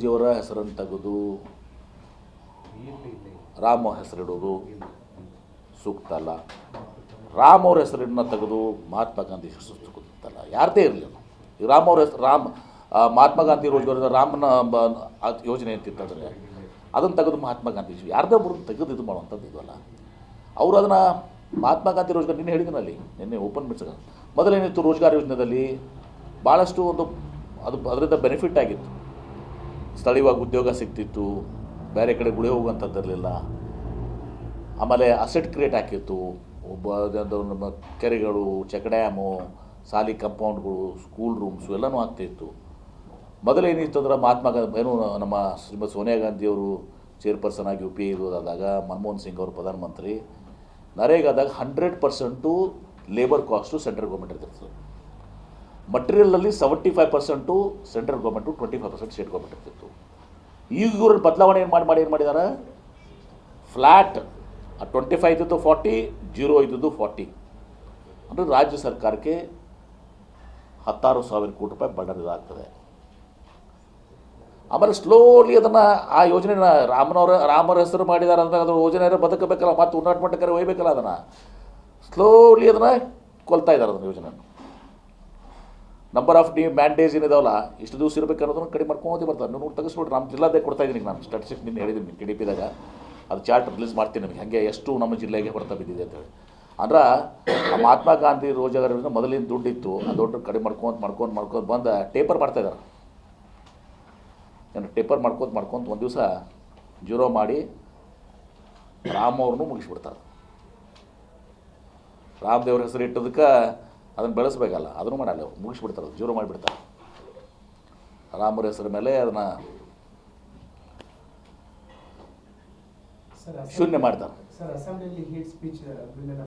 ಜಿಯವರ ಹೆಸರನ್ನು ತೆಗೆದು ರಾಮ ಹೆಸರಿಡೋದು ಸೂಕ್ತ ಅಲ್ಲ. ರಾಮ್ ಅವ್ರ ಹೆಸರನ್ನು ತೆಗೆದು ಮಹಾತ್ಮ ಗಾಂಧಿ ಹೆಸರು ಸೂಕ್ತಲ್ಲ. ಯಾರದೇ ಇರಲಿ, ರಾಮ್ ಅವ್ರ ಹೆಸರು ಮಹಾತ್ಮ ಗಾಂಧಿ ರೋಜ್ಗಾರ ರಾಮನ ಯೋಜನೆ ಅಂತಿತ್ತಂದರೆ ಅದನ್ನು ತೆಗೆದು ಮಹಾತ್ಮ ಗಾಂಧಿ ಯಾರ್ದೇ ಒಬ್ಬರು ತೆಗೆದು ಇದು ಮಾಡುವಂಥದ್ದು ಇದಲ್ಲ. ಅವರು ಅದನ್ನು ಮಹಾತ್ಮ ಗಾಂಧಿ ರೋಜ್ಗಾರ್ ನಿನ್ನೆ ಹೇಳಿದ್ನಲ್ಲಿ, ನಿನ್ನೆ ಓಪನ್ ಮಿಟ್ಸ್ ಮೊದಲೇನಿತ್ತು ರೋಜ್ಗಾರ್ ಯೋಜನೆಯಲ್ಲಿ ಭಾಳಷ್ಟು ಅದರಿಂದ ಬೆನಿಫಿಟ್ ಆಗಿತ್ತು. ಸ್ಥಳೀಯವಾಗಿ ಉದ್ಯೋಗ ಸಿಗ್ತಿತ್ತು, ಬೇರೆ ಕಡೆ ಗುಳೆ ಹೋಗುವಂಥದ್ದಿರಲಿಲ್ಲ. ಆಮೇಲೆ ಅಸೆಟ್ ಕ್ರಿಯೇಟ್ ಆಗಿತ್ತು. ನಮ್ಮ ಕೆರೆಗಳು, ಚೆಕ್ ಡ್ಯಾಮು, ಸಾಲಿ ಕಂಪೌಂಡ್ಗಳು, ಸ್ಕೂಲ್ ರೂಮ್ಸು ಎಲ್ಲನೂ ಆಗ್ತಾಯಿತ್ತು. ಮೊದಲೇನಿತ್ತು ಅಂದ್ರೆ ಮಹಾತ್ಮ ಗಾಂಧಿ ನಮ್ಮ ಶ್ರೀಮತಿ ಸೋನಿಯಾ ಗಾಂಧಿಯವರು ಚೇರ್ಪರ್ಸನ್ ಆಗಿ UPA ಇರೋದಾದಾಗ, ಮನಮೋಹನ್ ಸಿಂಗ್ ಅವರು ಪ್ರಧಾನಮಂತ್ರಿ, ನರೇಗಾದಾಗ 100% ಲೇಬರ್ ಕಾಸ್ಟು ಸೆಂಟ್ರಲ್ ಗೌರ್ಮೆಂಟ್ ಇರ್ತಿತ್ತು. ಮಟೀರಿಯಲಲ್ಲಿ 75% ಸೆಂಟ್ರಲ್ ಗೌರ್ಮೆಂಟು, 25% ಸ್ಟೇಟ್ ಗೌರ್ಮೆಂಟ್ ಇರ್ತಿತ್ತು. ಈಗ ಇವ್ರ ಬದಲಾವಣೆ ಏನು ಮಾಡಿದ್ದಾರೆ, ಫ್ಲ್ಯಾಟ್ 25 ಇದ್ದದ್ದು 40, 0 ಇದ್ದದ್ದು 40 ಅಂದರೆ ರಾಜ್ಯ ಸರ್ಕಾರಕ್ಕೆ 16,000 ಕೋಟಿ ರೂಪಾಯಿ ಬರ್ಡನ್ ಇದಾಗ್ತದೆ. ಆಮೇಲೆ ಸ್ಲೋಲಿ ಅದನ್ನು ಆ ಯೋಜನೆನ ರಾಮರ ಹೆಸರು ಮಾಡಿದ್ದಾರೆ ಅಂದರೆ ಅದು ಯೋಜನೆ ಬದುಕಬೇಕಲ್ಲ, ಮತ್ತು ಉನ್ನತ ಮಟ್ಟಕ್ಕೆ ಒಯ್ಯಬೇಕಲ್ಲ, ಅದನ್ನು ಸ್ಲೋಲಿ ಅದನ್ನು ಕೊಲ್ತಾ ಇದ್ದಾರೆ. ಅದನ್ನು ಯೋಜನೆ ನಂಬರ್ ಆಫ್ ಮ್ಯಾಂಡೇಜ್ ಏನಿದಾವಲ್ಲ, ಇಷ್ಟು ದಿವಸ ಇರಬೇಕು ಅನ್ನೋದನ್ನು ಕಡಿಮೆ ಮಾಡ್ಕೊಂಡು ಬರ್ತಾರೆ. ನೀವು ನೋಡಿ ತೆಗೆಸ್ಬಿಟ್ರೆ ನಮ್ಮ ಜಿಲ್ಲಾದೇ ಕೊಡ್ತಾ ಇದ್ದೀನಿ. ನಾನು ಸ್ಟಾಟಿಸ್ಟಿಕ್ಸ್ ನಿನ್ನೆ ಹೇಳಿದ್ದೀನಿ KDPದಾಗ, ಅದು ಚಾರ್ಟ್ ರಿಲೀಸ್ ಮಾಡ್ತೀನಿ ನಿಮಗೆ, ಹಾಗೆ ಎಷ್ಟು ನಮ್ಮ ಜಿಲ್ಲೆಗೆ ಹೊರತಾ ಬಿದ್ದಿದೆ ಅಂತೇಳಿ. ಅಂದ್ರೆ ಆ ಮಹಾತ್ಮ ಗಾಂಧಿ ರೋಜ್ಗಾರ ಮೊದಲಿನ ದುಡ್ಡಿತ್ತು, ಆ ದುಡ್ಡು ಕಡಿಮೆ ಮಾಡ್ಕೊಂಡು ಬಂದು ಟೇಪರ್ ಮಾಡ್ತಾಯಿದ್ದಾರೆ. ಏನು ಟೇಪರ್ ಮಾಡ್ಕೊತ ಒಂದು ದಿವಸ 0 ಮಾಡಿ ರಾಮ್ ಅವ್ರನ್ನೂ ಮುಗಿಸ್ಬಿಡ್ತಾರೆ. ರಾಮದೇವ್ರ ಹೆಸರು ಇಟ್ಟೋದಕ್ಕೆ ಅದನ್ನು ಬೆಳೆಸಬೇಕಲ್ಲ, ಅದನ್ನು ಮಾಡಲ್ಲ, ಮುಗಿಸ್ಬಿಡ್ತಾರೆ, 0 ಮಾಡಿಬಿಡ್ತಾರೆ. ರಾಮರ ಹೆಸರ ಮೇಲೆ ಅದನ್ನು ಶೂನ್ಯ ಮಾಡ್ತಾರೆ.